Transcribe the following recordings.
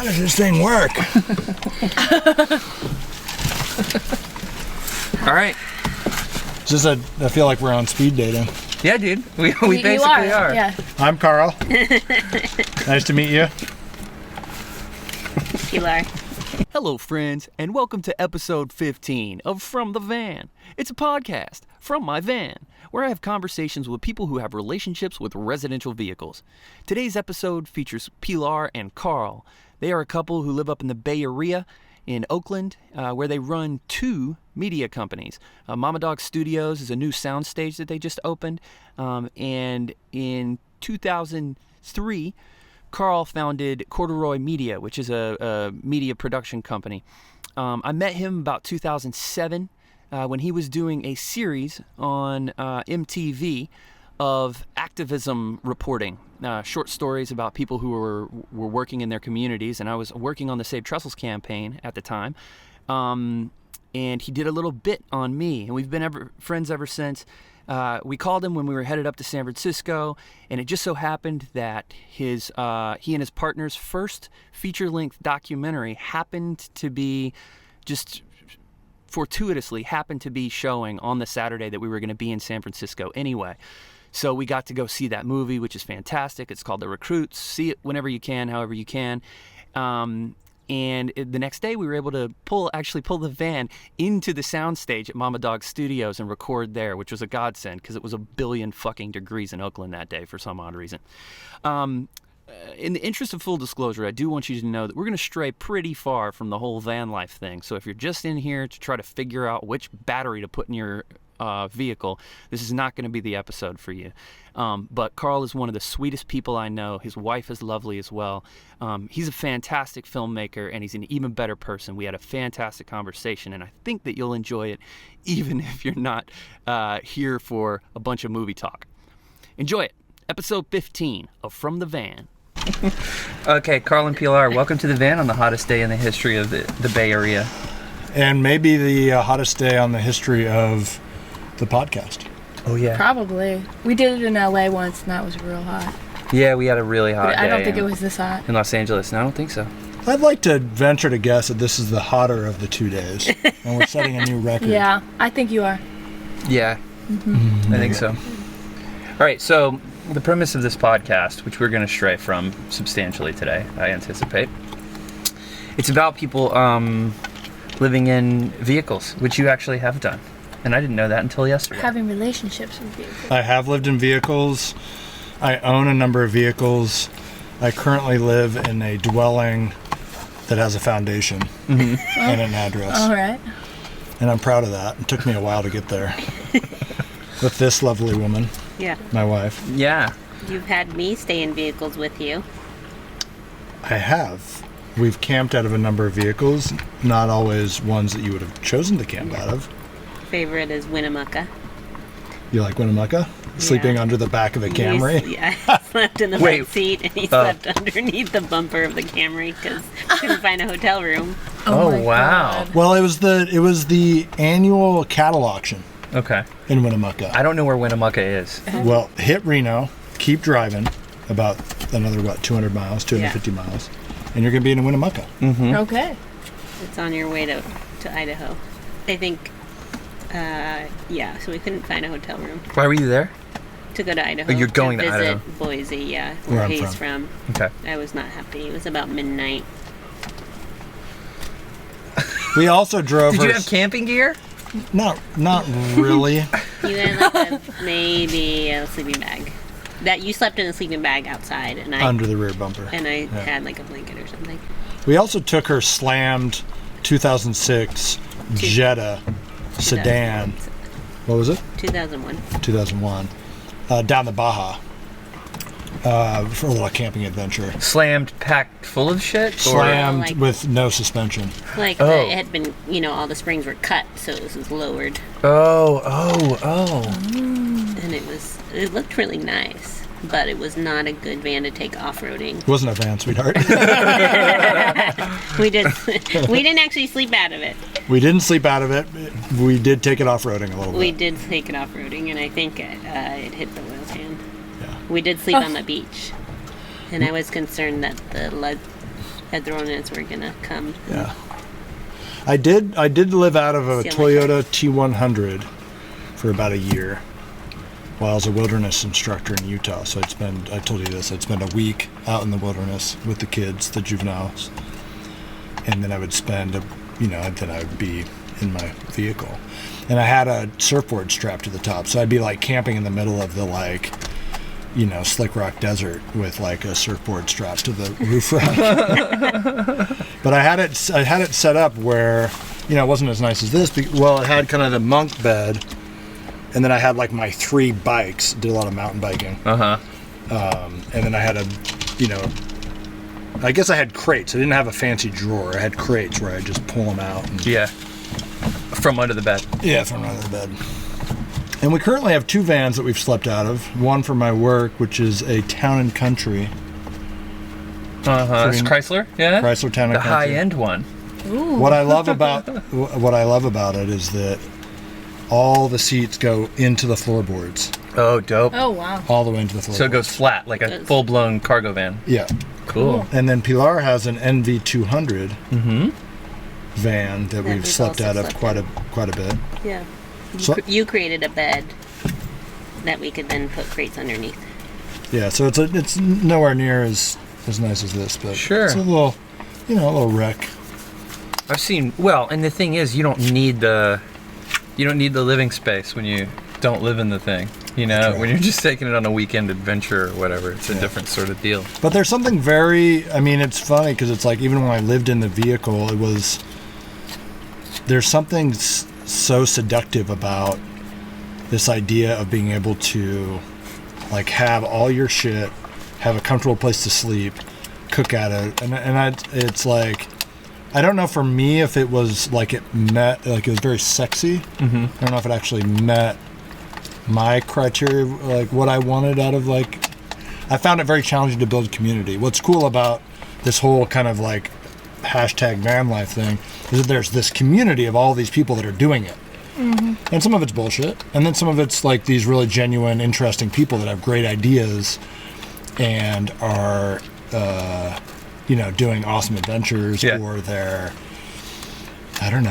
how does this thing work? All right. Just I feel like we're on speed dating. Yeah, dude. We basically are. Yeah. I'm Carl. Nice to meet you. Pilar. Hello, friends, and welcome to episode 15 of From the Van. It's a podcast from my van, where I have conversations with people who have relationships with residential vehicles. Today's episode features Pilar and Carl. They are a couple who live up in the Bay Area in Oakland, where they run two media companies. Mama Dog Studios is a new soundstage that they just opened, and in 2003, Carl founded Corduroy Media, which is a media production company. I met him about 2007 when he was doing a series on MTV of activism reporting, short stories about people who were working in their communities, and I was working on the Save Trestles campaign at the time, and he did a little bit on me, and we've been friends ever since. We called him when we were headed up to San Francisco, and it just so happened that he and his partner's first feature-length documentary happened to be fortuitously showing on the Saturday that we were going to be in San Francisco anyway. So we got to go see that movie, which is fantastic. It's called The Recruits. See it whenever you can, however you can. And the next day we were able to pull the van into the soundstage at Mama Dog Studios and record there, which was a godsend because it was 1 billion fucking degrees in Oakland that day for some odd reason. In the interest of full disclosure, I do want you to know that we're going to stray pretty far from the whole van life thing. So if you're just in here to try to figure out which battery to put in your vehicle, this is not going to be the episode for you. But Carl is one of the sweetest people I know. His wife is lovely as well. He's a fantastic filmmaker, and he's an even better person. We had a fantastic conversation, and I think that you'll enjoy it, even if you're not here for a bunch of movie talk. Enjoy it. Episode 15 of From the Van. Okay, Carl and Pilar, welcome to the van on the hottest day in the history of the Bay Area. And maybe the hottest day on the history of the podcast. Oh, yeah. Probably. We did it in LA once, and that was real hot. Yeah, we had a really hot day. I don't think it was this hot. In Los Angeles. No, I don't think so. I'd like to venture to guess that this is the hotter of the 2 days, and we're setting a new record. Yeah, I think you are. Yeah, I think so. All right, so the premise of this podcast, which we're going to stray from substantially today, I anticipate, it's about people living in vehicles, which you actually have done. And I didn't know that until yesterday. Having relationships with vehicles. I have lived in vehicles. I own a number of vehicles. I currently live in a dwelling that has a foundation and an address. All right. And I'm proud of that. It took me a while to get there. With this lovely woman. Yeah. My wife. Yeah. You've had me stay in vehicles with you. I have. We've camped out of a number of vehicles, not always ones that you would have chosen to camp out of. Favorite is Winnemucca. You like Winnemucca? Sleeping under the back of a Camry? Yeah, I slept in the front seat, and he slept underneath the bumper of the Camry because I couldn't find a hotel room. Oh wow. God. Well, it was the annual cattle auction. Okay. In Winnemucca. I don't know where Winnemucca is. Well, hit Reno, keep driving about another 200 miles, 250 miles, and you're going to be in Winnemucca. Mm-hmm. Okay. It's on your way to Idaho. I think, so we couldn't find a hotel room. Why were you there? To go to Idaho. Oh, you're going to visit Idaho. Boise, yeah, Where I'm he's from. Okay. I was not happy. It was about midnight. We also drove. Did you have camping gear? Not really. You had maybe a sleeping bag. That you slept in a sleeping bag outside, and I Under the rear bumper. And I had a blanket or something. We also took her slammed 2006 Jetta sedan. What was it? 2001. 2001. Down the Baja. For a little camping adventure. Slammed, packed full of shit? Slammed with no suspension. It had been, all the springs were cut, so this was lowered. Oh. And it looked really nice, but it was not a good van to take off-roading. It wasn't a van, sweetheart. We didn't actually sleep out of it. We didn't sleep out of it. We did take it off-roading a little bit. We did take it off-roading, and I think it hit the oil pan. Yeah. We did sleep on the beach, and I was concerned that the had their ordinance were gonna come. Yeah. I did live out of a See how Toyota T100 for about a year while I was a wilderness instructor in Utah. So I told you this, I'd spend a week out in the wilderness with the kids, the juveniles, and then I would then I would be in my vehicle. And I had a surfboard strapped to the top, so I'd be like camping in the middle of the Slick Rock Desert with like a surfboard strapped to the roof rack. But I had it set up where, it wasn't as nice as this. It had kind of the monk bed, and then I had like my 3 bikes. Did a lot of mountain biking. And then I had I guess I had crates. I didn't have a fancy drawer. I had crates where I just pull them out. From under the bed. Yeah, from under the bed. And we currently have 2 vans that we've slept out of. One for my work, which is a Town and Country. It's Chrysler? Yeah. Chrysler Town and the Country. high-end one. Ooh. What I love about it is that all the seats go into the floorboards. Oh, dope. Oh, wow. All the way into the floorboards. So it goes flat, like a full-blown cargo van. Yeah. Cool. And then Pilar has an NV200 van that we've slept out of quite a bit. Yeah. So- You created a bed that we could then put crates underneath. Yeah, so it's nowhere near as nice as this, but Sure. it's a little wreck. I've seen, and the thing is, you don't need the living space when you don't live in the thing. Right. When you're just taking it on a weekend adventure or whatever, it's a different sort of deal. But there's something it's funny because it's like, even when I lived in the vehicle, there's something so seductive about this idea of being able to like have all your shit, have a comfortable place to sleep, cook at it, and it's like, I don't know for me if it was like it was very sexy. I don't know if it actually met my criteria, like what I wanted out of I found it very challenging to build community. What's cool about this whole kind of like hashtag van life thing is that there's this community of all these people that are doing it. And some of it's bullshit, and then some of it's like these really genuine, interesting people that have great ideas and are doing awesome adventures, or they're kind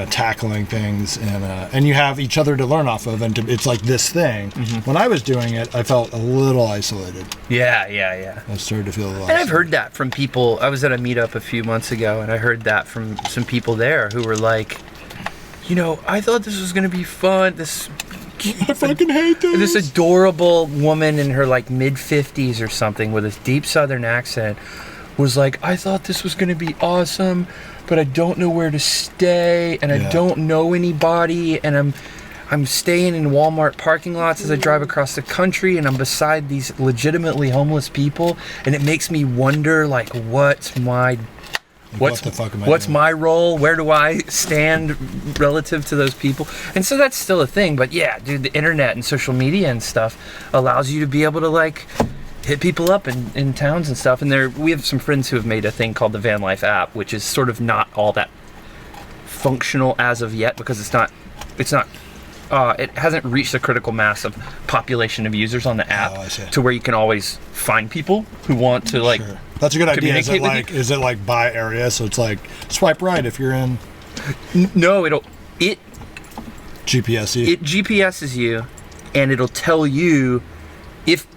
of tackling things, and you have each other to learn off of, and it's like this thing. When I was doing it, I felt a little isolated. Yeah. I started to feel a little And I've isolated. heard that from people. I was at a meetup a few months ago, and I heard that from some people there who were like, I thought this was going to be fun. I fucking hate this. This adorable woman in her like mid-50s or something with this deep Southern accent was like, I thought this was going to be awesome, but I don't know where to stay, and I don't know anybody, and I'm staying in Walmart parking lots as I drive across the country, and I'm beside these legitimately homeless people, and it makes me wonder, like, what's my role? Where do I stand relative to those people? And so that's still a thing. But yeah, dude, the internet and social media and stuff allows you to be able to like hit people up in towns and stuff. And we have some friends who have made a thing called the Van Life app, which is sort of not all that functional as of yet because it hasn't reached a critical mass of population of users on the app to where you can always find people who want to like. Sure. That's a good idea. Is it like by area? So it's like swipe right if you're in. No, it GPS-y. It GPSes you, and it'll tell you if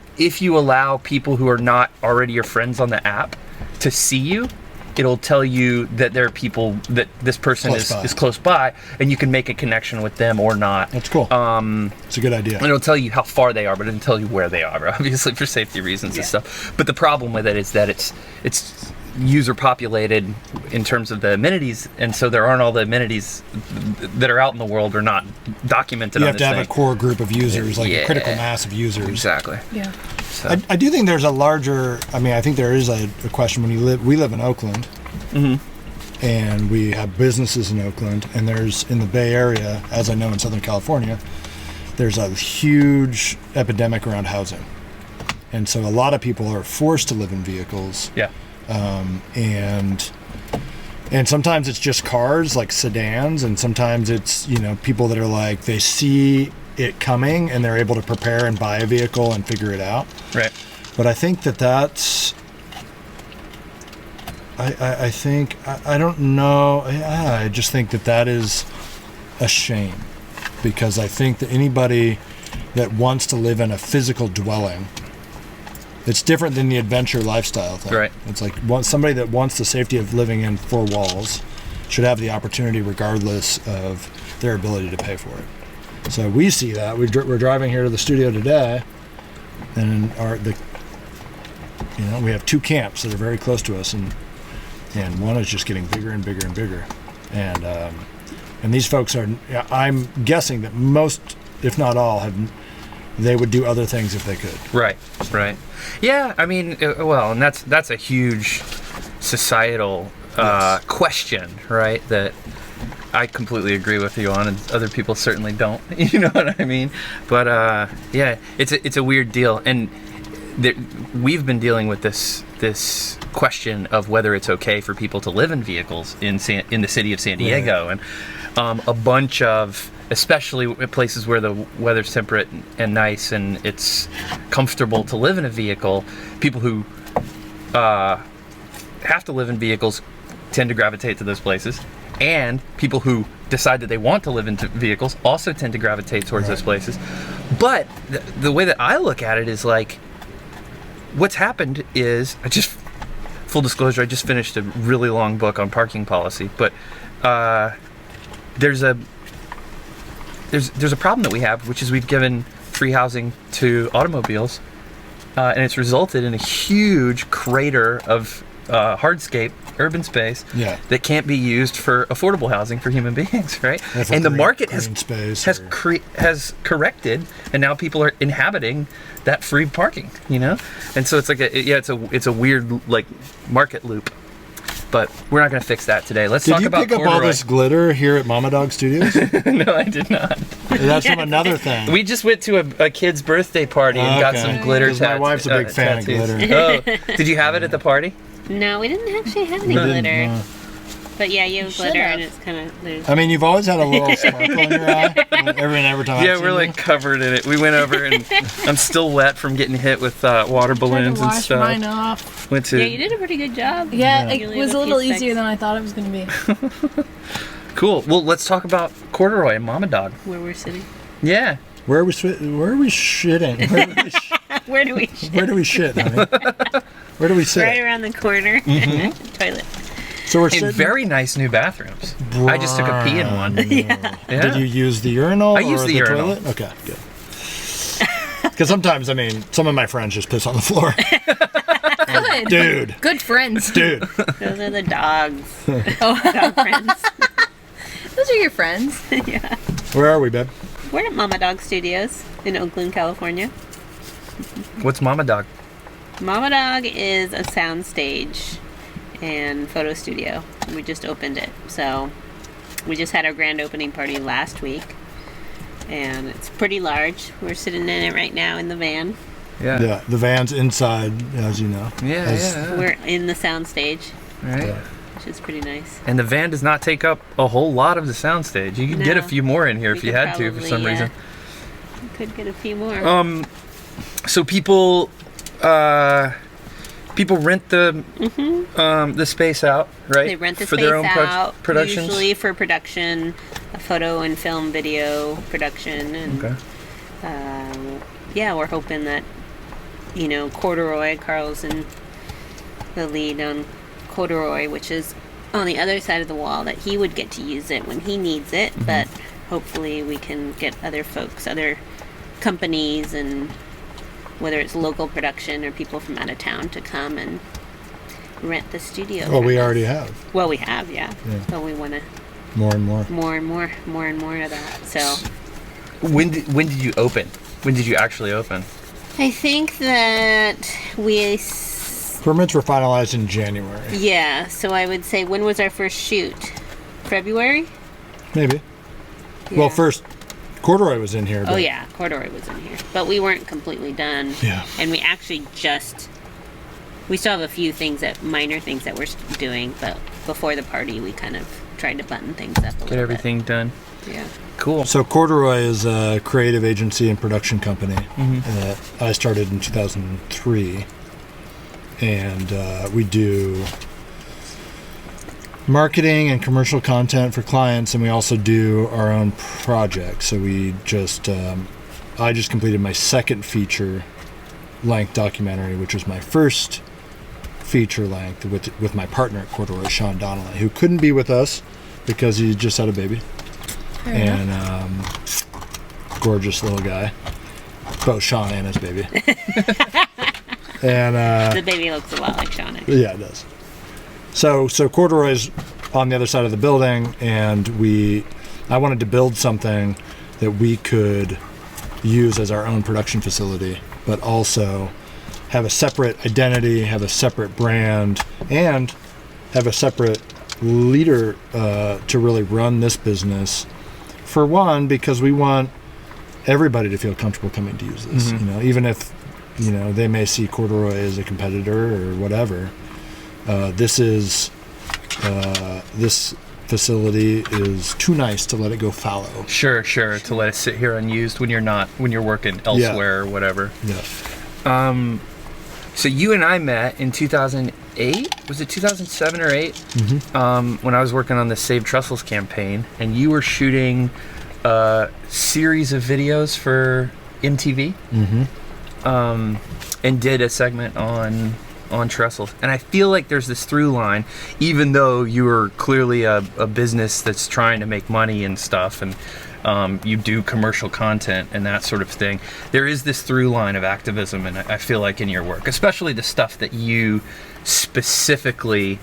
you allow people who are not already your friends on the app to see you. It'll tell you that there are people that this person is close by, and you can make a connection with them or not. That's cool. It's a good idea. And it'll tell you how far they are, but it doesn't tell you where they are, obviously for safety reasons and stuff. But the problem with it is that it's user populated in terms of the amenities, and so there aren't all the amenities that are out in the world or not documented. You have to have a core group of users, like a critical mass of users. Exactly. Yeah. So. I do think there's a larger. I think there is a question when we live in Oakland, and we have businesses in Oakland, and there's in the Bay Area, as I know in Southern California, there's a huge epidemic around housing, and so a lot of people are forced to live in vehicles. Yeah. And sometimes it's just cars, like sedans, and sometimes it's people that are like they see it coming and they're able to prepare and buy a vehicle and figure it out. Right. But I think that's I think, I don't know. I just think that is a shame, because I think that anybody that wants to live in a physical dwelling, it's different than the adventure lifestyle thing. Right. It's like somebody that wants the safety of living in four walls should have the opportunity regardless of their ability to pay for it. So we see that. We're driving here to the studio today, and we have two camps that are very close to us, and one is just getting bigger and bigger and bigger. And these folks are, I'm guessing that most, if not all, they would do other things if they could. Right. Yeah, I mean, well, and that's a huge societal question, right? That I completely agree with you on, and other people certainly don't. You know what I mean? But yeah, it's a weird deal, and we've been dealing with this question of whether it's okay for people to live in vehicles in the city of San Diego, and a bunch of, especially places where the weather's temperate and nice and it's comfortable to live in a vehicle, people who have to live in vehicles tend to gravitate to those places, and people who decide that they want to live in vehicles also tend to gravitate towards those places. But the way that I look at it is like, what's happened is, full disclosure, I just finished a really long book on parking policy, but there's a problem that we have, which is we've given free housing to automobiles, and it's resulted in a huge crater of hardscape urban space that can't be used for affordable housing for human beings, right? And the market has corrected, and now people are inhabiting that free parking, and so it's like it's a weird like market loop. But we're not going to fix that today. Let's talk about Did you pick up all this glitter here at Mama Dog Studios? No, I did not. That's from another thing. We just went to a kid's birthday party and got some glitter tattoos. My wife's a big fan of glitter. Oh, did you have it at the party? No, we didn't actually have any glitter. No. But yeah, you have glitter, and it's kind of... I mean, you've always had a little sparkle in your eye. Every time. Yeah, we're like covered in it. We went over, and I'm still wet from getting hit with water balloons and stuff. Mine off. Yeah, you did a pretty good job. Yeah, it was a little easier than I thought it was going to be. Cool. Well, let's talk about Corduroy and Mama Dog. Where we're sitting. Yeah. Where are we shitting? Where do we shit? Where do we shit, honey? Where do we sit? Right around the corner. Toilet. So we're in very nice new bathrooms. I just took a pee in one. Yeah. Did you use the urinal? I used the urinal. Toilet? Okay, good. Because sometimes, some of my friends just piss on the floor. Good. Dude. Good friends. Dude. Those are the dogs. Dog friends. Those are your friends. Yeah. Where are we, babe? We're at Mama Dog Studios in Oakland, California. What's Mama Dog? Mama Dog is a soundstage and photo studio. We just opened it. So we just had our grand opening party last week. And it's pretty large. We're sitting in it right now in the van. Yeah, the van's inside, as you know. Yeah. We're in the soundstage. Right. Yeah. Which is pretty nice. And the van does not take up a whole lot of the soundstage. You could get a few more in here if you had to for some reason. You could get a few more. So people rent the space out, right? They rent the for space their own out, productions? usually for production, a photo and film video production, and we're hoping that Corduroy, Carl's in the lead on Corduroy, which is on the other side of the wall, that he would get to use it when he needs it, but hopefully we can get other folks, other companies, and whether it's local production or people from out of town to come and rent the studio. Well, we already have. Well, we have, yeah. But we want to more and more of that. So when did you open? When did you actually open? I think that permits were finalized in January. Yeah, so I would say, when was our first shoot? February? Maybe. Yeah. Well, first Corduroy was in here. Oh yeah, Corduroy was in here, but we weren't completely done. Yeah. And we actually we still have a few minor things that we're doing, but before the party we kind of tried to button things up a little bit. Get everything done. Yeah. Cool. So Corduroy is a creative agency and production company that I started in 2003, and we do marketing and commercial content for clients, and we also do our own projects. So we just, I just completed my second feature-length documentary, which was my first feature-length with my partner at Corduroy, Sean Donnelly, who couldn't be with us because he just had a baby. And gorgeous little guy, both Sean and his baby. And the baby looks a lot like Sean. yeah, it does. So Corduroy's on the other side of the building, and I wanted to build something that we could use as our own production facility, but also have a separate identity, have a separate brand, and have a separate leader to really run this business. For one, because we want everybody to feel comfortable coming to use this. Mm-hmm. Even if they may see Corduroy as a competitor or whatever. This facility is too nice to let it go fallow. Sure. To let it sit here unused when you're working elsewhere or whatever. Yeah. So you and I met in 2008. Was it 2007 or 8? Mm-hmm. When I was working on the Save Trestles campaign, and you were shooting a series of videos for MTV. Mm-hmm. And did a segment on trestles. And I feel like there's this through line, even though you are clearly a business that's trying to make money and stuff, and you do commercial content and that sort of thing. There is this through line of activism, and I feel like in your work, especially the stuff that you specifically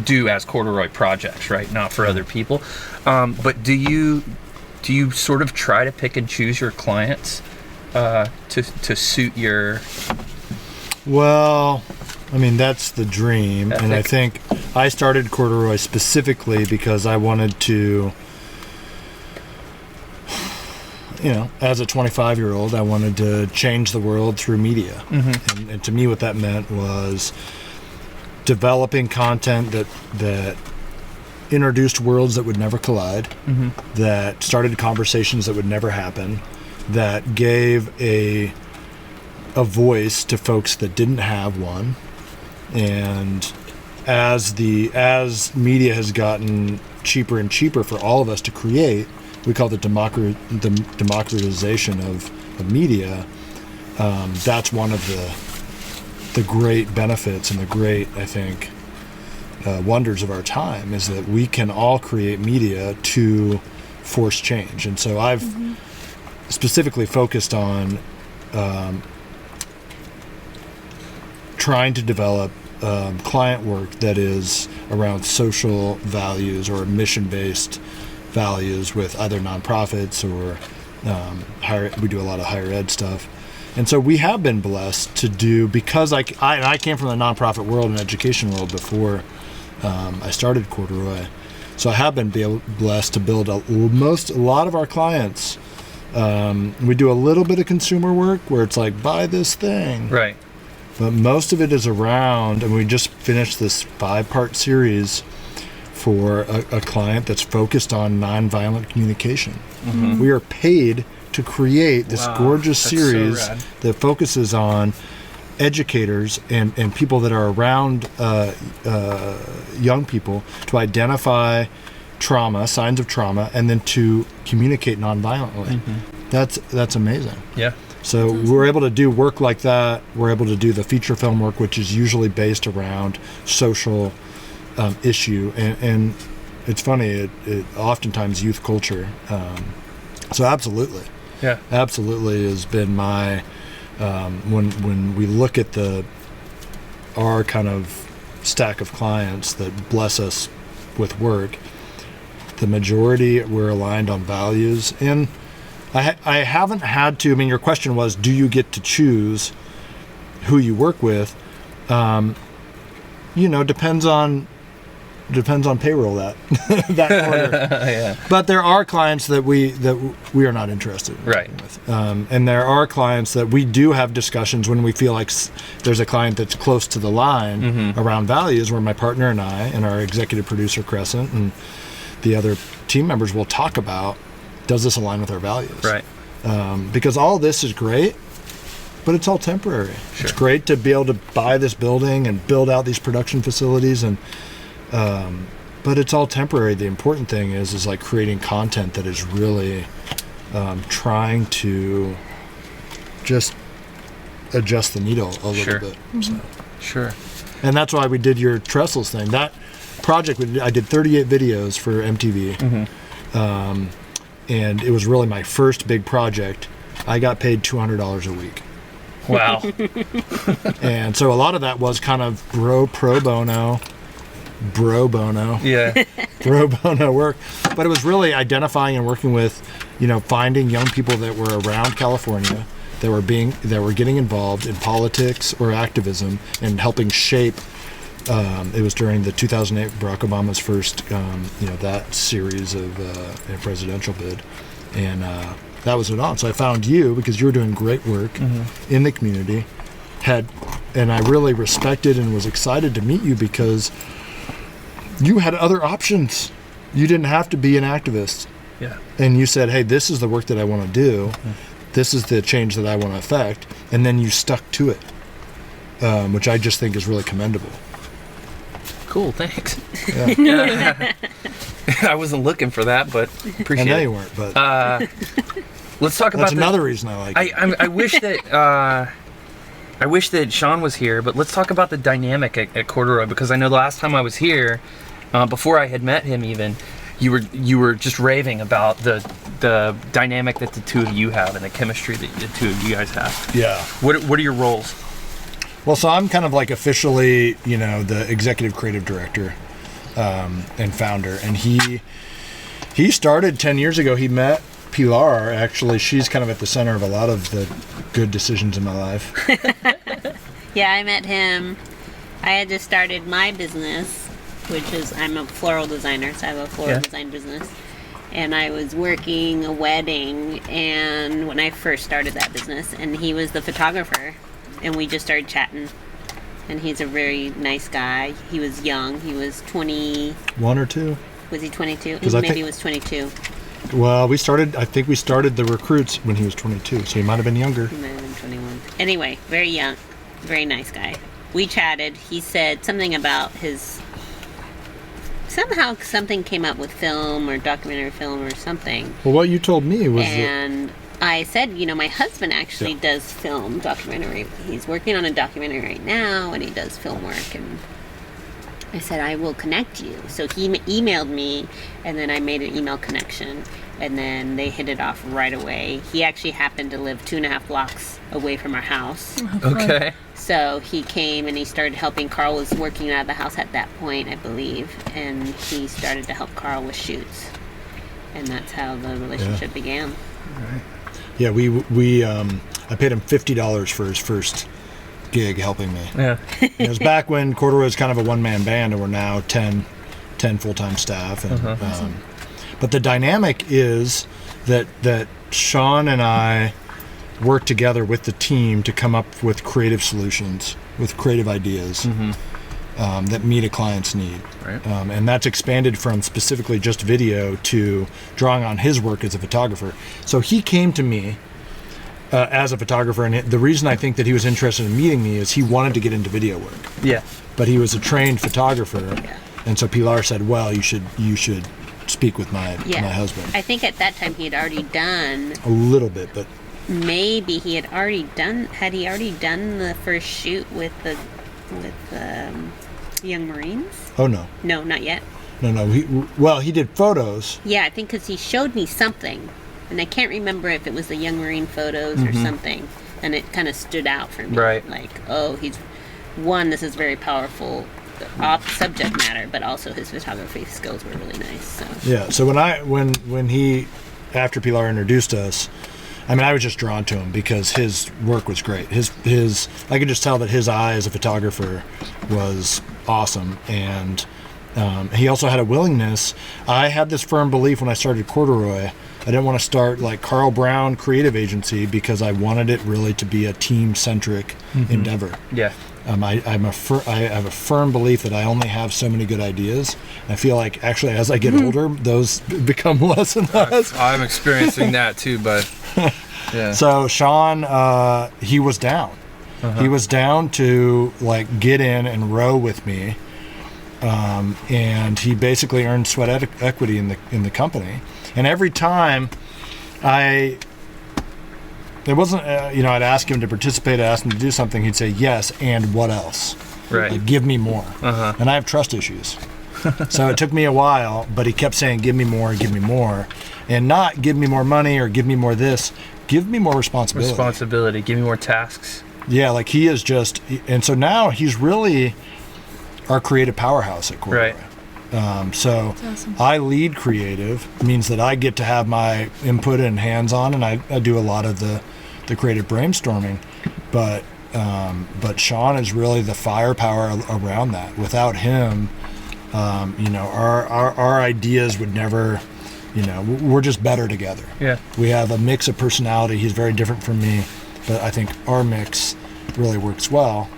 do as Corduroy projects, right? Not for other people. But do you sort of try to pick and choose your clients to suit your... Well, I mean, that's the dream. And I think I started Corduroy specifically because I wanted to, as a 25-year-old, I wanted to change the world through media. Mm-hmm. And to me, what that meant was developing content that introduced worlds that would never collide, mm-hmm. that started conversations that would never happen, that gave a voice to folks that didn't have one. And as media has gotten cheaper and cheaper for all of us to create, we call it the democratization of media. That's one of the great benefits and the great, I think, wonders of our time, is that we can all create media to force change. And so I've mm-hmm. specifically focused on trying to develop client work that is around social values or mission-based values with either nonprofits or we do a lot of higher ed stuff. And so we have been blessed to do, because I came from the nonprofit world and education world before I started Corduroy. So I have been blessed to build a lot of our clients. We do a little bit of consumer work where it's like, buy this thing. Right. But most of it is around, and we just finished this 5-part series for a client that's focused on nonviolent communication. Mm-hmm. We are paid to create this gorgeous series that focuses on educators and people that are around young people to identify trauma, signs of trauma, and then to communicate nonviolently. Mm-hmm. That's amazing. Yeah. So we're able to do work like that. We're able to do the feature film work, which is usually based around social issue. And it's funny, it oftentimes youth culture. So absolutely. Yeah. Absolutely has been my, when we look at our kind of stack of clients that bless us with work, the majority we're aligned on values. And I haven't had to. I mean, your question was, do you get to choose who you work with? Depends on payroll that order. Yeah. But there are clients that we are not interested in working with. And there are clients that we do have discussions when we feel like there's a client that's close to the line mm-hmm. around values, where my partner and I and our executive producer Crescent and the other team members will talk about, does this align with our values? Right. Because all this is great, but it's all temporary. Sure. It's great to be able to buy this building and build out these production facilities and but it's all temporary. The important thing is like creating content that is really trying to just adjust the needle a little bit. So. Sure. And that's why we did your trestles thing. That project, I did 38 videos for MTV. And it was really my first big project. I got paid $200 a week. Wow. And so a lot of that was kind of pro bono. Pro bono work. But it was really identifying and working with, finding young people that were around California that were getting involved in politics or activism and helping shape. It was during the 2008 Barack Obama's first, that series of presidential bid, and that was it on. So I found you because you were doing great work in the community. And I really respected and was excited to meet you because you had other options. You didn't have to be an activist. Yeah. And you said, hey, this is the work that I want to do. This is the change that I want to affect. And then you stuck to it, which I just think is really commendable. Cool, thanks. Yeah. I wasn't looking for that, but appreciate it. I know you weren't, but let's talk about that's another reason I like it. I wish that Sean was here, but let's talk about the dynamic at Corduroy, because I know the last time I was here, before I had met him even, you were just raving about the dynamic that the two of you have and the chemistry that the two of you guys have. Yeah. What are your roles? Well, so I'm kind of like officially, the executive creative director and founder. And he started 10 years ago. He met Pilar. Actually, she's kind of at the center of a lot of the good decisions in my life. Yeah, I met him. I had just started my business, which is, I'm a floral designer, so I have a floral design business. And I was working a wedding, and when I first started that business, and he was the photographer. And we just started chatting, and he's a very nice guy. He was young. He was 21 or 2. Was he 22? Maybe he was 22. Well, I think we started the recruits when he was 22, so he might have been younger. He might have been 21. Anyway, very young, very nice guy. We chatted. He said something about somehow something came up with film or documentary film or something. Well, what you told me was I said, my husband actually does film documentary. He's working on a documentary right now, and he does film work. And I said, I will connect you. So he emailed me, and then I made an email connection, and then they hit it off right away. He actually happened to live 2.5 blocks away from our house. Okay. So he came and he started helping. Carl was working out of the house at that point, I believe, and he started to help Carl with shoots. And that's how the relationship began. All right. Yeah, I paid him $50 for his first gig helping me. Yeah. It was back when Corduroy was kind of a one-man band, and we're now 10 full-time staff. And, but the dynamic is that Sean and I work together with the team to come up with creative solutions, with creative ideas that meet a client's need. Right. And that's expanded from specifically just video to drawing on his work as a photographer. So he came to me as a photographer, and the reason I think that he was interested in meeting me is he wanted to get into video work. Yeah. But he was a trained photographer, and so Pilar said, "Well, you should speak with my husband." I think at that time he had already done a little bit, but maybe he had already done. Had he already done the first shoot with the Young Marines? Oh no. No, not yet. No. He did photos. Yeah, I think because he showed me something, and I can't remember if it was the Young Marine photos or something, and it kind of stood out for me. Right. Like, this is very powerful subject matter, but also his photography skills were really nice. So. Yeah. So when he, after Pilar introduced us, I was just drawn to him because his work was great. I could just tell that his eye as a photographer was awesome, and he also had a willingness. I had this firm belief when I started Corduroy. I didn't want to start like Carl Brown Creative Agency because I wanted it really to be a team-centric endeavor. Yeah. I have a firm belief that I only have so many good ideas. I feel like actually as I get older, those become less and less. I'm experiencing that too, but yeah. So Sean, he was down. He was down to like get in and row with me. and he basically earned sweat equity in the company. And every time it wasn't, I'd ask him to participate, I'd ask him to do something, he'd say, yes, and what else? Right. Like, give me more. Uh-huh. And I have trust issues. So it took me a while, but he kept saying, give me more, and not give me more money or give me more this, give me more responsibility. Give me more tasks. Yeah, like he is just, and so now he's really our creative powerhouse at Corduroy. Right. So awesome. I lead creative, means that I get to have my input and hands-on, and I do a lot of the creative brainstorming, but Sean is really the firepower around that. Without him, our ideas would never, we're just better together. Yeah. We have a mix of personality. He's very different from me, but I think our mix really works well.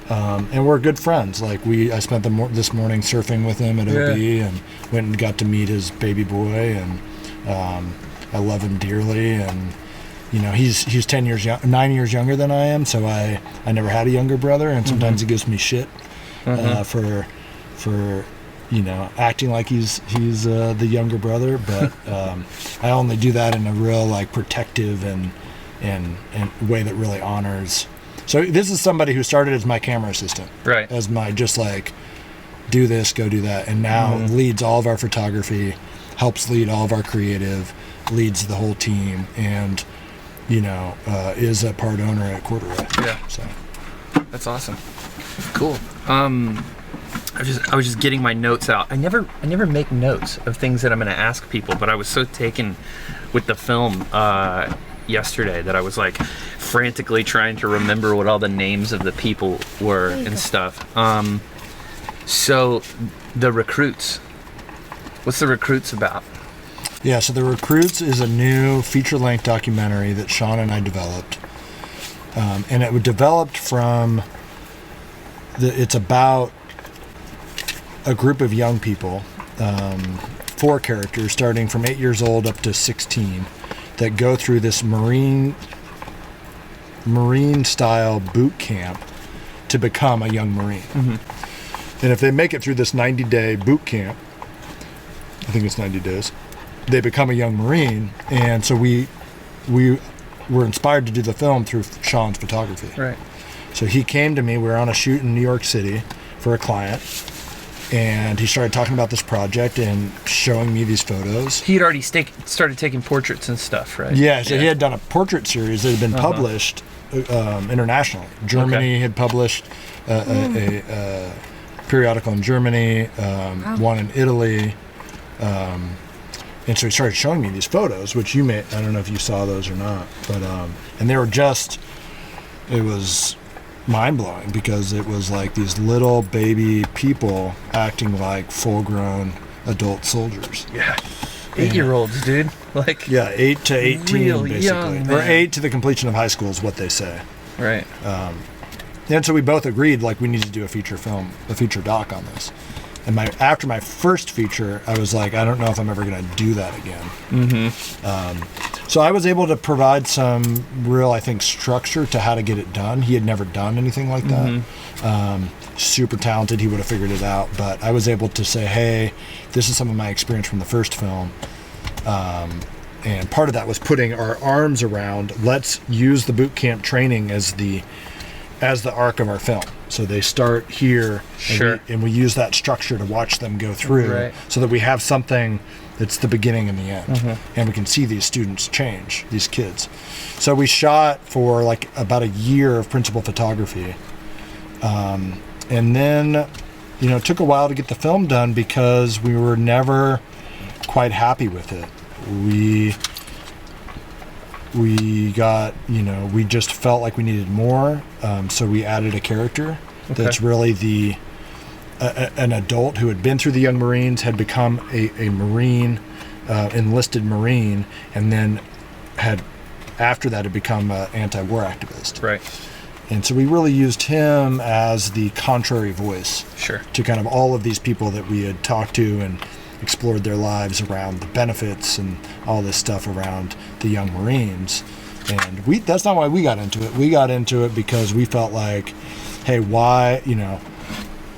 And we're good friends. Like I spent this morning surfing with him at OB, and went and got to meet his baby boy, and I love him dearly. And he's 9 years younger than I am, so I never had a younger brother, and sometimes he gives me shit for acting like he's the younger brother, but I only do that in a real like protective and way that really honors. So this is somebody who started as my camera assistant, right? As my just like do this, go do that, and now leads all of our photography, helps lead all of our creative, leads the whole team, and is a part owner at Corduroy. Yeah. So that's awesome. Cool. I was just getting my notes out. I never make notes of things that I'm going to ask people, but I was so taken with the film yesterday that I was like frantically trying to remember what all the names of the people were and stuff. So the Recruits. What's the Recruits about? Yeah, so The Recruits is a new feature-length documentary that Sean and I developed. And it was developed from it's about a group of young people, 4 characters starting from 8 years old up to 16, that go through this marine style boot camp to become a young Marine. And if they make it through this 90-day boot camp, I think it's 90 days, they become a young Marine. And so we were inspired to do the film through Sean's photography. Right. So he came to me, we were on a shoot in New York City for a client, and he started talking about this project and showing me these photos. He had already started taking portraits and stuff, right? Yeah, so he had done a portrait series that had been published internationally. Germany had published a periodical in Germany, one in Italy, and so he started showing me these photos, which I don't know if you saw those or not, but and they were it was mind-blowing, because it was like these little baby people acting like full-grown adult soldiers. Yeah. 8-year-olds, dude. Like, yeah, 8 to 18, real basically. young, Or man. 8 to the completion of high school is what they say. Right. And so we both agreed, like, we need to do a feature doc on this. And after my first feature, I was like, I don't know if I'm ever going to do that again. So I was able to provide some real, I think, structure to how to get it done. He had never done anything like that. Super talented, he would have figured it out. But I was able to say, hey, this is some of my experience from the first film. And part of that was putting our arms around, let's use the boot camp training as the arc of our film. So they start here, and we use that structure to watch them go through, so that we have something that's the beginning and the end, and we can see these students change, these kids. So we shot for like about a year of principal photography, and then it took a while to get the film done, because we were never quite happy with it. We got, we just felt like we needed more, so we added a character that's really an adult who had been through the Young Marines, had become a Marine, enlisted Marine, and then after that had become an anti-war activist. Right. And so we really used him as the contrary voice to kind of all of these people that we had talked to and explored their lives around the benefits and all this stuff around the Young Marines. And that's not why we got into it. We got into it because we felt like, hey, why,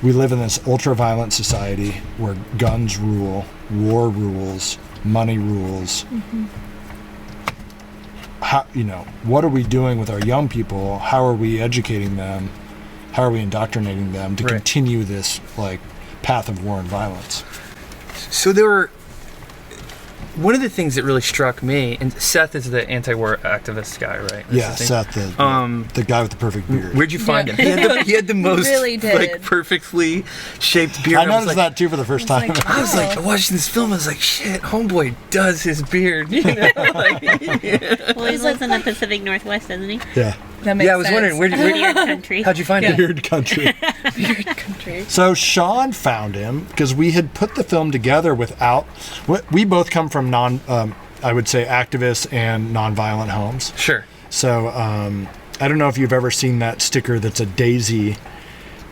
we live in this ultra-violent society where guns rule, war rules, money rules. How, what are we doing with our young people? How are we educating them? How are we indoctrinating them to continue this path of war and violence? So there were one of the things that really struck me, and Seth is the anti-war activist guy, right? Seth, the guy with the perfect beard. Where'd you find him? He had the most really did. perfectly shaped beard. I noticed that too for the first time. I was watching this film. I was like, shit, homeboy does his beard. Well, he lives in the Pacific Northwest, doesn't he? Yeah. That makes I was wondering Beard country. how'd you find him? Beard country. Beard country. So Sean found him because we had put the film together without. We both come from I would say activist and nonviolent homes. Sure. So I don't know if you've ever seen that sticker that's a daisy,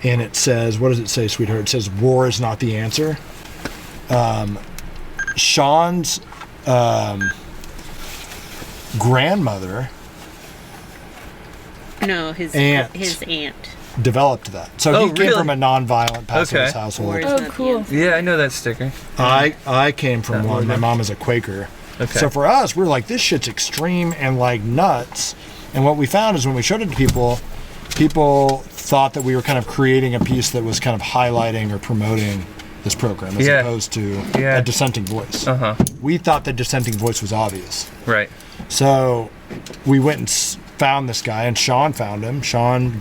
and it says, what does it say, sweetheart? It says, "War is not the answer." Sean's grandmother. No, his aunt developed that. So he came from a nonviolent pacifist household. Oh, cool. Yeah, I know that sticker. I came from one. My mom is a Quaker. Okay. So for us, we're like, this shit's extreme and nuts. And what we found is when we showed it to people thought that we were kind of creating a piece that was kind of highlighting or promoting this program as opposed to a dissenting voice. We thought the dissenting voice was obvious. Right. So we went and found this guy, and Sean found him. Sean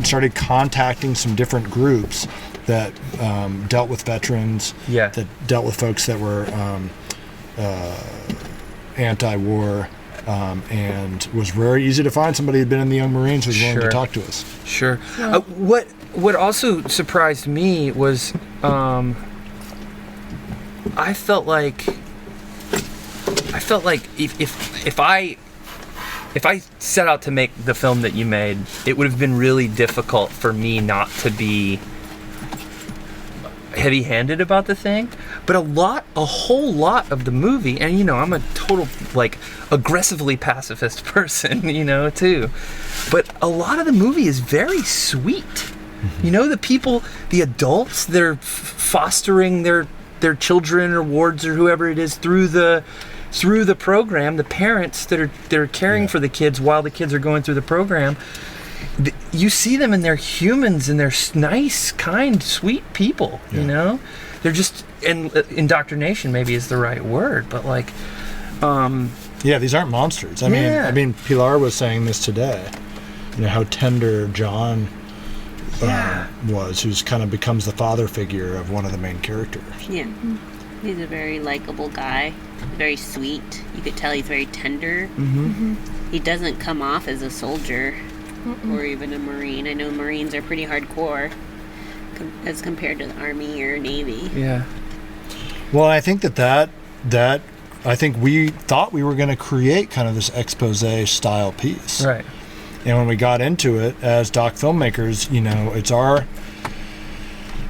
started contacting some different groups that dealt with veterans, that dealt with folks that were anti-war, and was very easy to find somebody who'd been in the Young Marines who was willing to talk to us. Sure. Yeah. What also surprised me was I felt like if I set out to make the film that you made, it would have been really difficult for me not to be heavy-handed about the thing. But a whole lot of the movie, and I'm a total aggressively pacifist person, too. But a lot of the movie is very sweet. The people, the adults, they're fostering their children or wards or whoever it is through the program, the parents that are caring for the kids while the kids are going through the program, you see them and they're humans and they're nice, kind, sweet people, They're just, and indoctrination maybe is the right word, but these aren't monsters. I mean, Pilar was saying this today, how tender John was, who's kind of becomes the father figure of one of the main characters. Yeah. He's a very likable guy, very sweet. You could tell he's very tender. He doesn't come off as a soldier or even a Marine. I know Marines are pretty hardcore as compared to the Army or Navy. Yeah. Well, I think that I think we thought we were going to create kind of this expose style piece. Right. And when we got into it as doc filmmakers, it's our,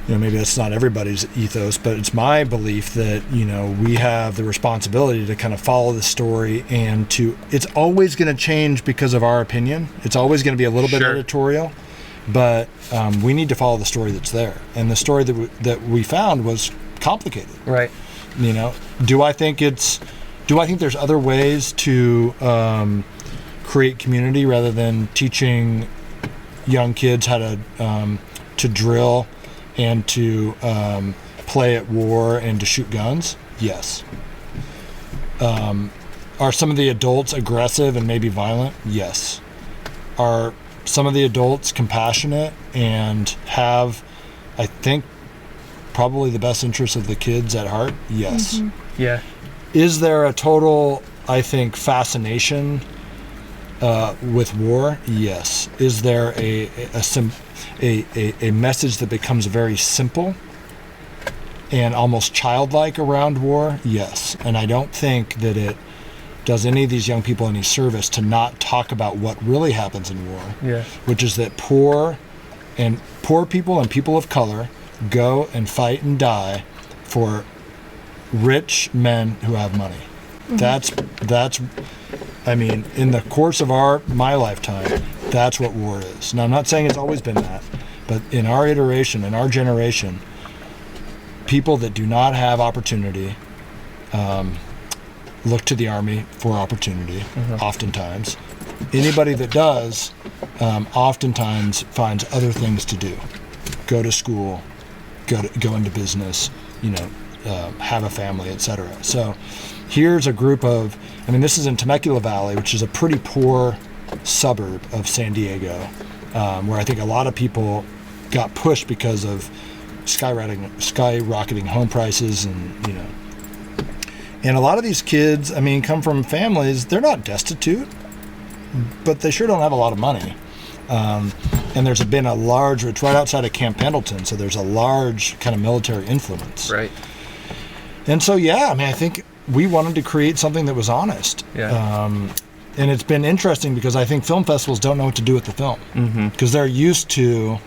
maybe that's not everybody's ethos, but it's my belief that, we have the responsibility to kind of follow the story and it's always going to change because of our opinion. It's always going to be a little bit editorial, but we need to follow the story that's there. And the story that we found was complicated. Right. Do I think there's other ways to create community rather than teaching young kids how to drill and to play at war and to shoot guns? Yes. Are some of the adults aggressive and maybe violent? Yes. Are some of the adults compassionate and have, I think, probably the best interests of the kids at heart? Yes. Yeah. Is there a total, I think, fascination with war? Yes. Is there a message that becomes very simple and almost childlike around war? Yes. And I don't think that it does any of these young people any service to not talk about what really happens in war, which is that poor people and people of color go and fight and die for rich men who have money. That's I mean, in the course of my lifetime, that's what war is. Now, I'm not saying it's always been that, but in our iteration, in our generation, people that do not have opportunity look to the Army for opportunity, oftentimes. Anybody that does oftentimes finds other things to do. Go to school, go into business, have a family, etc. So here's a group of, this is in Temecula Valley, which is a pretty poor suburb of San Diego, where I think a lot of people got pushed because of skyrocketing home prices, and a lot of these kids, come from families, they're not destitute, but they sure don't have a lot of money. And there's been a large, it's right outside of Camp Pendleton, so there's a large kind of military influence. Right. And so, I think we wanted to create something that was honest. Yeah. And it's been interesting because I think film festivals don't know what to do with the film. Because they're used to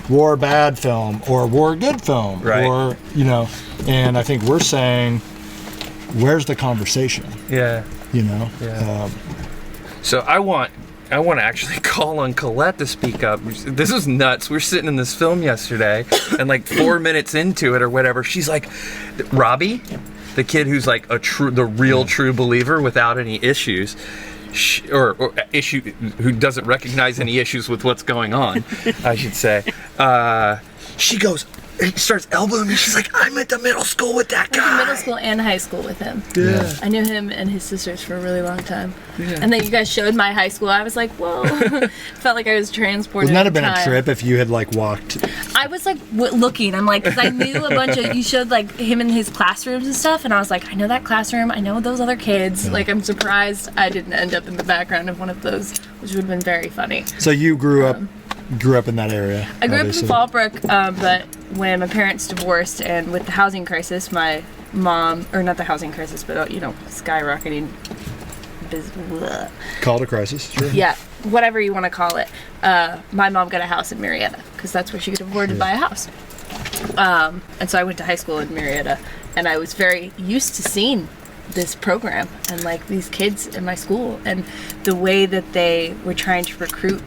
war bad film or war good film. Right. Or, and I think we're saying, where's the conversation? Yeah. Yeah. So I want to actually call on Colette to speak up. This is nuts. We were sitting in this film yesterday, and like 4 minutes into it or whatever, she's like, Robbie, the kid who's like the real true believer without any issues, or issue, who doesn't recognize any issues with what's going on, I should say. She goes, and starts elbowing me. She's like, I went to middle school with that guy. I went to middle school and high school with him. Yeah. I knew him and his sisters for a really long time. Yeah. And then you guys showed my high school. I was like, whoa. Felt like I was transported. Wouldn't that have in been time. a trip if you had like walked? I was like looking. I'm like, because I knew a bunch of, you showed like him in his classrooms and stuff. And I was like, I know that classroom. I know those other kids. Yeah. Like, I'm surprised I didn't end up in the background of one of those, which would have been very funny. So you grew up in that area? I grew obviously. up in Fallbrook, but when my parents divorced and with the housing crisis, my mom, or not the housing crisis, but skyrocketing, Call it a crisis, sure. yeah, whatever you want to call it. My mom got a house in Marietta because that's where she could afford to buy a house. And so I went to high school in Marietta, and I was very used to seeing this program and like these kids in my school and the way that they were trying to recruit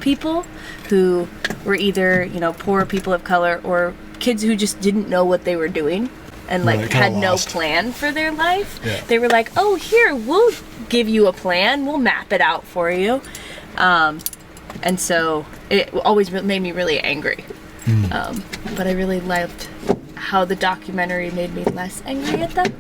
people who were either poor people of color or kids who just didn't know what they were doing and like had no plan for their life. They were like, oh, here, we'll give you a plan, we'll map it out for you. And so it always made me really angry. But I really liked how the documentary made me less angry at them,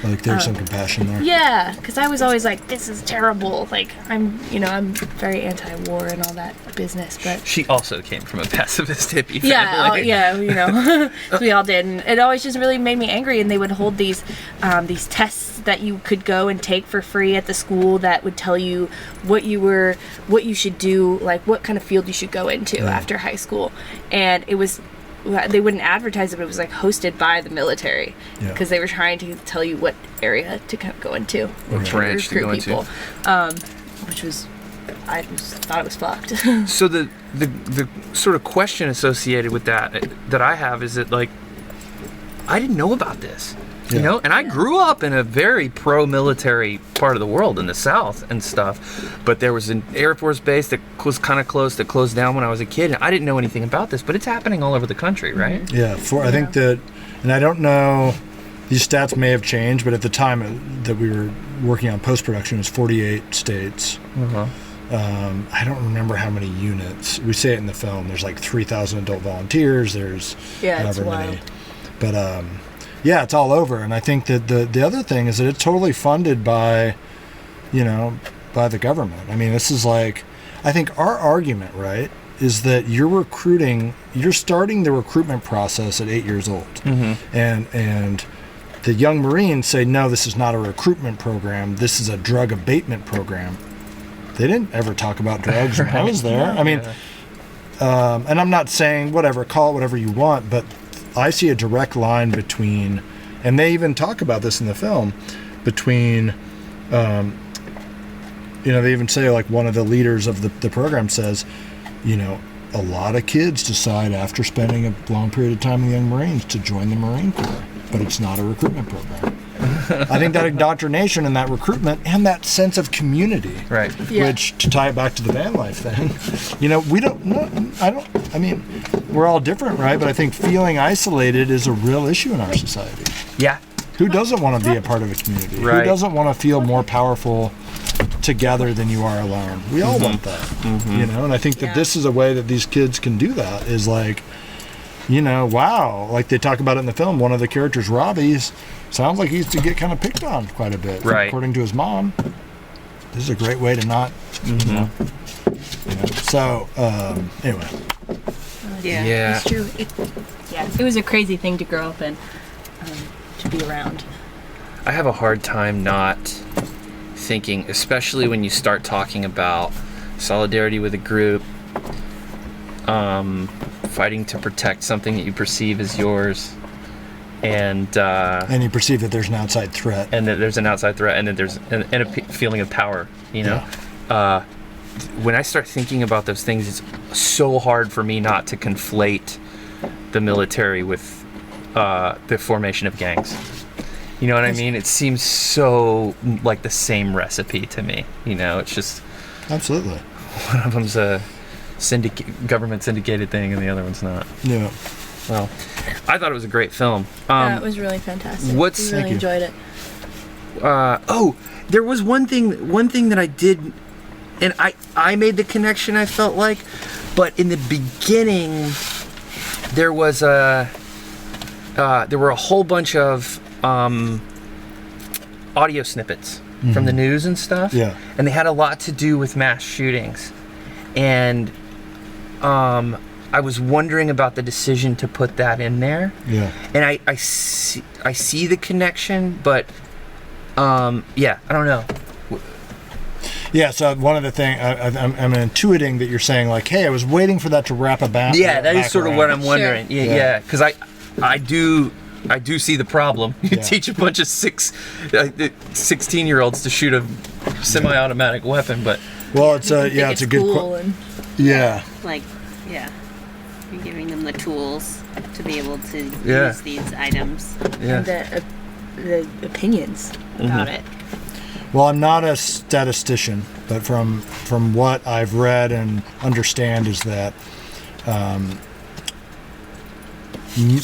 Like there's some compassion there. Yeah, because I was always like, this is terrible. Like, I'm very anti-war and all that business, but... She also came from a pacifist hippie family. Yeah, we all did. And it always just really made me angry, and they would hold these tests that you could go and take for free at the school that would tell you what you should do, like what kind of field you should go into after high school. And it was... They wouldn't advertise it, but it was like hosted by the military because they were trying to tell you what area to go into, what branch to go into, which was, I just thought it was fucked. So the sort of question associated with that I have is that like I didn't know about this. And I grew up in a very pro-military part of the world in the South and stuff, but there was an Air Force base that was kind of close that closed down when I was a kid, and I didn't know anything about this, but it's happening all over the country, right? Yeah, I think that, and I don't know, these stats may have changed, but at the time that we were working on post-production, it was 48 states. I don't remember how many units. We say it in the film. There's like 3,000 adult volunteers. There's however many. But it's all over. And I think that the other thing is that it's totally funded by, by the government. I mean, this is like, I think our argument, right, is that you're starting the recruitment process at 8 years old. And the young Marines say, no, this is not a recruitment program. This is a drug abatement program. They didn't ever talk about drugs when I was there. I mean, and I'm not saying call it whatever you want, but I see a direct line between, and they even talk about this in the film, between, they even say like one of the leaders of the program says, a lot of kids decide after spending a long period of time in the Young Marines to join the Marine Corps, but it's not a recruitment program. I think that indoctrination and that recruitment and that sense of community, Right. Yeah. which, to tie it back to the van life thing, we're all different, right? But I think feeling isolated is a real issue in our society. Yeah. Who doesn't want to be a part of a community? Right. Who doesn't want to feel more powerful together than you are alone? We all want that, And I think that Yeah. this is a way that these kids can do that, is like, wow, like they talk about it in the film, one of the characters, Robbie, sounds like he used to get kind of picked on quite a bit, Right. according to his mom. This is a great way to not, So, anyway. Yeah. Yeah. It's true. It was a crazy thing to grow up in, to be around. I have a hard time not thinking, especially when you start talking about solidarity with a group, fighting to protect something that you perceive as yours, and And you perceive that there's an outside threat. that there's an outside threat, and that there's a feeling of power, when I start thinking about those things, it's so hard for me not to conflate the military with the formation of gangs. You know what I mean? It seems so like the same recipe to me. It's just Absolutely. one of them's a government syndicated thing, and the other one's not. Yeah. Well, I thought it was a great film. It was really fantastic. what's- We Thank really you. enjoyed it. There was one thing that I did, and I made the connection, I felt like, but in the beginning there was there were a whole bunch of audio snippets from the news and stuff, Yeah. and they had a lot to do with mass shootings, and I was wondering about the decision to put that in there. Yeah. And I see the connection, but I don't know. Yeah, so one of the things, I'm intuiting that you're saying, like, hey, I was waiting for that to wrap about. Yeah, that is sort of what I'm wondering. Sure. Yeah, because I do see the problem. You Yeah. teach a bunch of 16-year-olds to shoot a semi-automatic weapon, but Well, it's I think it's a good cool and Yeah. You're giving them the tools to be able to Yeah. use these items. yeah, the opinions about it. Well, I'm not a statistician, but from what I've read and understand is that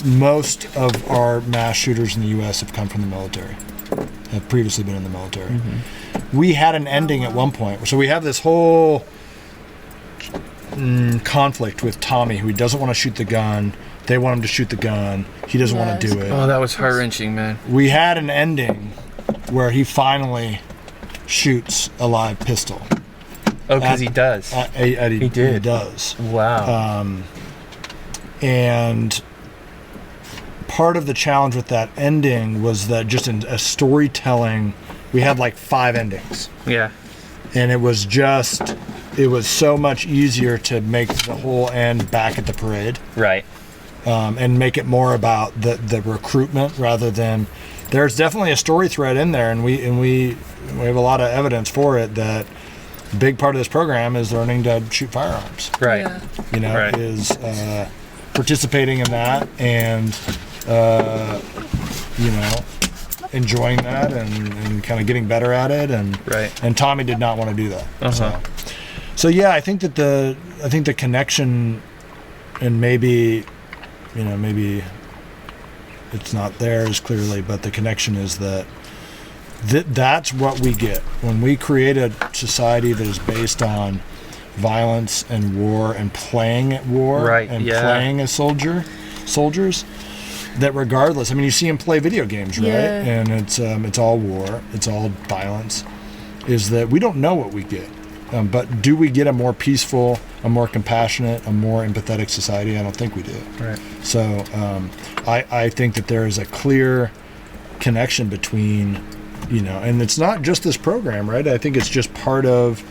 most of our mass shooters in the U.S. have come from the military, have previously been in the military. We had an ending at one point, so we have this whole conflict with Tommy, who he doesn't want to shoot the gun. They want him to shoot the gun. He doesn't want to do it. Oh, that was heart-wrenching, man. We had an ending where he finally shoots a live pistol. Oh, because he does. He did. He does. Wow. And part of the challenge with that ending was that just in a storytelling, we had like 5 endings. Yeah. And it was so much easier to make the whole end back at the parade. Right. And make it more about the recruitment rather than. There's definitely a story thread in there, and we have a lot of evidence for it that a big part of this program is learning to shoot firearms. Right. Yeah. Right. Is participating in that and enjoying that and kind of getting better at it, and Right. And Tommy did not want to do that. Uh-huh. So yeah, I think that the connection, and maybe it's not there as clearly, but the connection is that that's what we get when we create a society that is based on violence and war and playing at war, Right, and yeah. playing as soldiers. That regardless, I mean, you see them play video games, right? Yeah. And it's all war, it's all violence. Is that we don't know what we get, but do we get a more peaceful, a more compassionate, a more empathetic society? I don't think we do. Right. So I think that there is a clear connection between, and it's not just this program, right? I think it's just part of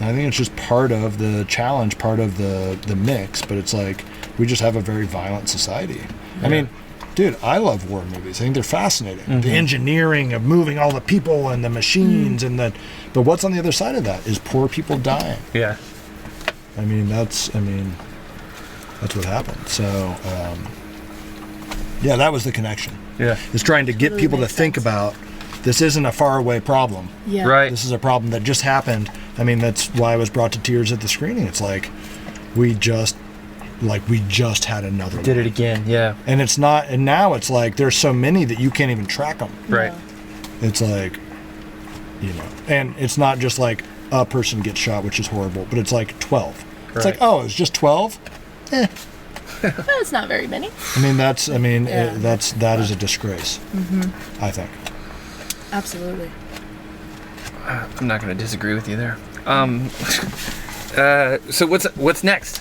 the challenge, part of the mix, but it's like we just have a very violent society. I mean, dude, I love war movies. I think they're fascinating. The engineering of moving all the people and the machines but what's on the other side of that is poor people dying. Yeah. That's what happened. So Yeah, that was the connection. Yeah. Is trying to get Totally people to makes think sense. about this isn't a faraway problem. Yeah. Right. This is a problem that just happened. I mean, that's why I was brought to tears at the screening. It's like we just had another Did one. it again. Yeah. And it's not, and now it's like there's so many that you can't even track them. Right. It's like, and it's not just like a person gets shot, which is horrible, but it's like 12. It's like, oh, it's just 12? Well, it's not very many. That is a disgrace. Mm-hmm. I think. Absolutely. I'm not going to disagree with you there. So what's next?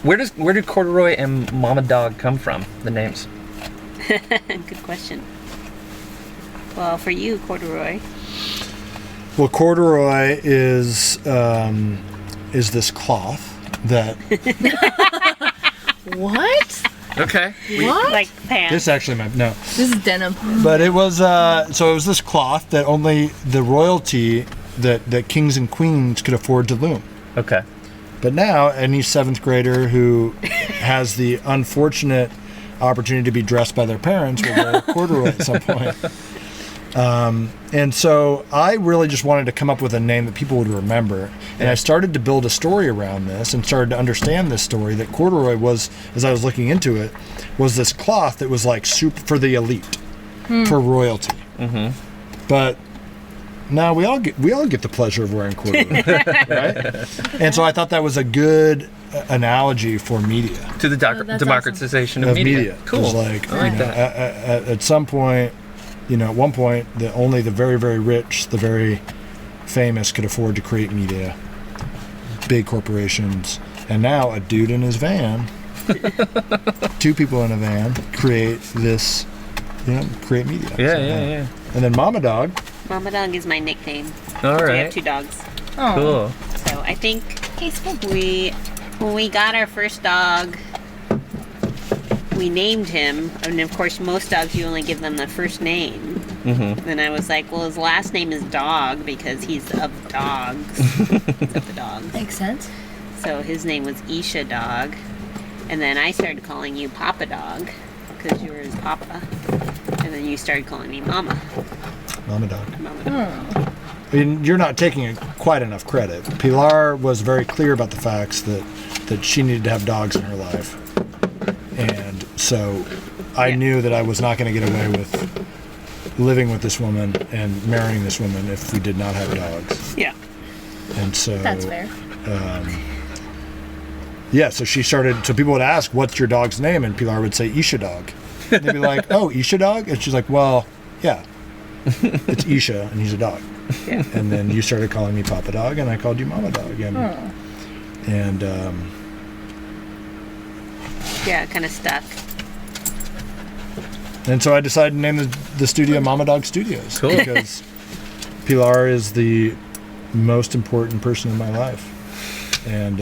Where did Corduroy and Mama Dog come from? The names. Good question. Well, for you, Corduroy. Well, corduroy is this cloth that What? Okay. What? Like pants. this actually no, This is denim. but it was so it was this cloth that only the royalty that kings and queens could afford to loom. Okay. But now any 7th grader who has the unfortunate opportunity to be dressed by their parents will wear corduroy at some point. And so I really just wanted to come up with a name that people would remember. And I started to build a story around this and started to understand this story that corduroy was, as I was looking into it, was this cloth that was like soup for the elite, for royalty. Mm-hmm. But now we all get the pleasure of wearing corduroy, right? And so I thought that was a good analogy for media. To the that's democratization Of of media. media. Cool. It was like, I like that. at some point, at one point, only the very, very rich, the very famous could afford to create media. Big corporations. And now a dude in his van, 2 people in a van, create this, create media. Yeah. And then Mama Dog. Mama Dog is my nickname. All We right. have 2 dogs. Oh. Cool. So I think Tasteful. when we got our first dog, we named him, and of course most dogs you only give them the first name. Mm-hmm. And I was like, well, his last name is Dog because he's of dogs. He's of the dogs. Makes sense. So his name was Isha Dog. And then I started calling you Papa Dog because you were his papa. And then you started calling me Mama. Mama Dog. Mama Dog. I mean, you're not taking it quite enough credit. Pilar was very clear about the facts that she needed to have dogs in her life. And so I knew that I was not going to get away with living with this woman and marrying this woman if we did not have dogs. Yeah. And so That's fair. So she started, so people would ask, what's your dog's name? And Pilar would say, Isha Dog. And they'd be like, oh, Isha Dog? And she's like, well, yeah, it's Isha, and he's a dog. Yeah. And then you started calling me Papa Dog, and I called you Mama Dog. And Yeah, kind of stuck. And so I decided to name the studio Mama Dog Studios. Cool. Because Pilar is the most important person in my life. And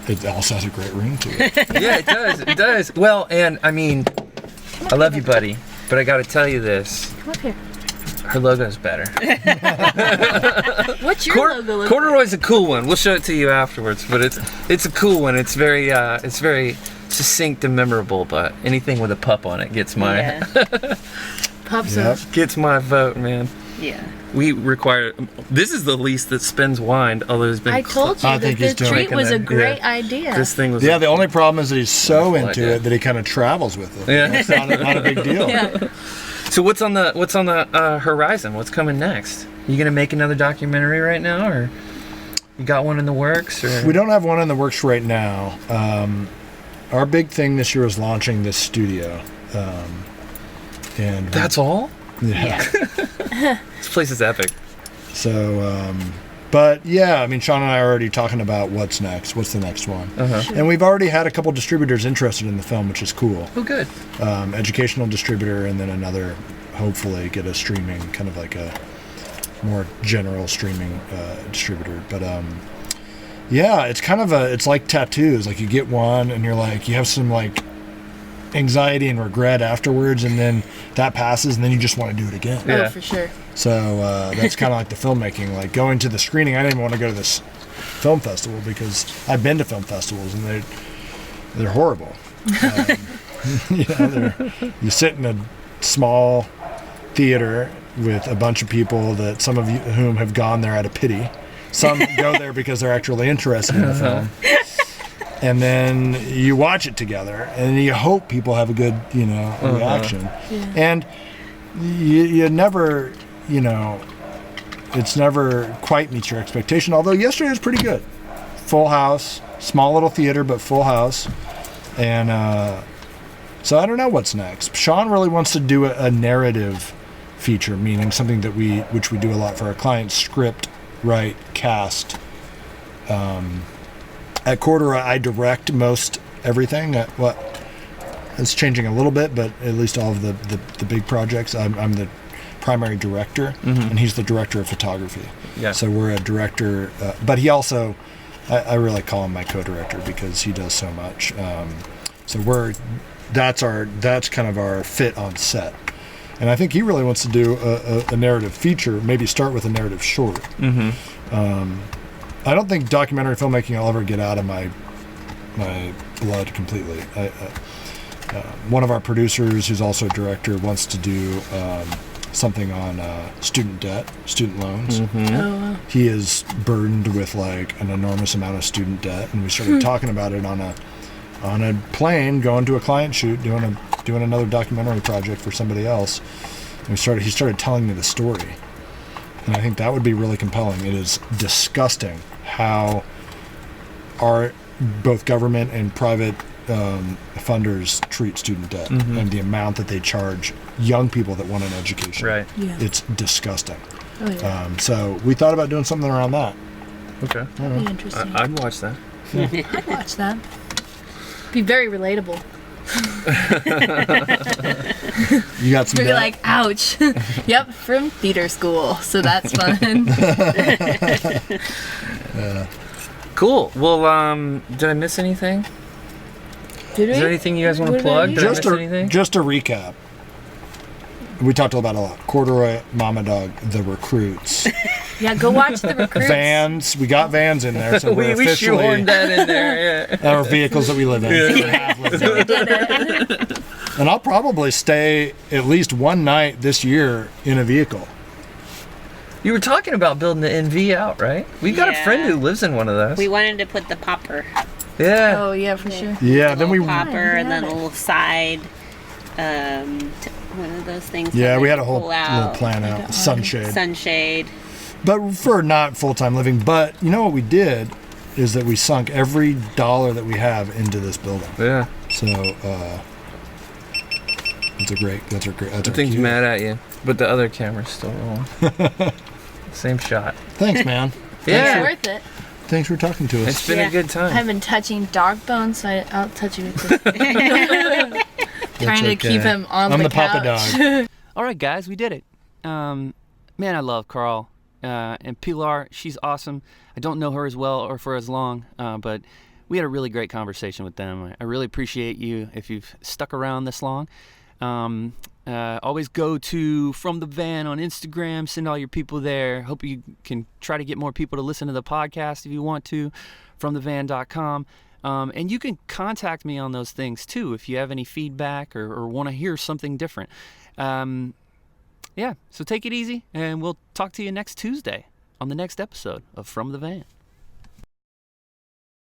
it also has a great ring to it. Yeah, it does. It does. Well, and I mean, I love you, buddy, but I got to tell you this. Come up here. Her logo's better. What's your logo look Corduroy's a cool one. We'll show it to you afterwards, but it's a cool one. It's very succinct and memorable. But anything with a pup on it gets my Yeah. Pups Yep. gets my vote, man. Yeah. We require. This is the least that spins wind. Although it's been. I told you I that think the he's doing treat it. was a Yeah. great idea. This thing was. Yeah, the only problem is that he's so Wonderful into idea. it that he kind of travels with it. Yeah. It's not a big deal. Yeah. So what's on the horizon? What's coming next? You gonna make another documentary right now, or you got one in the works? Or We don't have one in the works right now. Our big thing this year is launching this studio. And that's all? yeah. This place is epic. So, but yeah, I mean, Sean and I are already talking about what's next. What's the next one? And we've already had a couple distributors interested in the film, which is cool. Oh, good. Educational distributor, and then another, hopefully, get a streaming, kind of like a more general streaming distributor. But yeah, it's kind of it's like tattoos. Like you get one, and you're like, you have some like anxiety and regret afterwards, and then that passes, and then you just want to do it again. Yeah. Oh, for sure. So that's kind of like the filmmaking. Like going to the screening, I didn't even want to go to this film festival because I've been to film festivals and they're horrible. You sit in a small theater with a bunch of people that some of you whom have gone there out of pity. Some go there because they're actually interested in the film. And then you watch it together, and you hope people have a good, reaction. Yeah. And you never, it's never quite meets your expectation. Although yesterday was pretty good. Full house, small little theater, but full house. And so I don't know what's next. Sean really wants to do a narrative feature, meaning something which we do a lot for our clients: script, write, cast. At Corduroy, I direct most everything. It's changing a little bit, but at least all of the big projects, I'm the primary director, and he's the director of photography. Yeah. So we're a director, but he also, I really call him my co-director because he does so much. So that's kind of our fit on set. And I think he really wants to do a narrative feature, maybe start with a narrative short. I don't think documentary filmmaking will ever get out of my blood completely. One of our producers, who's also a director, wants to do something on student debt, student loans. Oh, wow. He is burdened with like an enormous amount of student debt, and we started talking about it on a plane going to a client shoot, doing another documentary project for somebody else. And he started telling me the story, and I think that would be really compelling. It is disgusting how our both government and private funders treat student debt, and the amount that they charge young people that want an education. Right. Yeah. It's disgusting. Oh, yeah. So we thought about doing something around that. Okay. That'd be interesting. I'd watch that. I'd watch that. Be very relatable. You got some You're debt? like, ouch. Yep, from theater school. So that's fun. Cool. Well, did I miss anything? Did Is there anything you guys want to plug? Did I miss anything? Just a recap. We talked about a lot. Corduroy, Mama Dog, The Recruits. Yeah, go watch The Recruits. Vans. We got vans in there, so we're we officially shoehorned that in there. Yeah. our vehicles that we live in. Or have lived in. We did it. And I'll probably stay at least one night this year in a vehicle. You were talking about building the NV out, right? We got a friend Yeah. who lives in one of those. We wanted to put the popper. Yeah. Oh, yeah, for sure. Yeah, The then we. little popper and then Yeah. a little side. One of those things. Yeah, that we they had a whole pull little out. plan Like out. a Sunshade. Sunshade. But for not full-time living. But you know what we did is that we sunk every dollar that we have into this building. Yeah. So that's our The thing's cue. mad at you, but the other camera's still rolling. Same shot. Thanks, man. It's Yeah. worth it. Thanks for talking to us. It's been Yeah. a good time. I've been touching dog bones, so I'll touch you with this. Trying to okay. keep him on I'm the the papa couch. dog. All right, guys, we did it. Man, I love Carl. And Pilar, she's awesome. I don't know her as well or for as long, but we had a really great conversation with them. I really appreciate you if you've stuck around this long. Always go to From the Van on Instagram. Send all your people there. Hope you can try to get more people to listen to the podcast if you want to. FromTheVan.com. And you can contact me on those things too if you have any feedback or want to hear something different. Yeah, so take it easy, and we'll talk to you next Tuesday on the next episode of From the Van.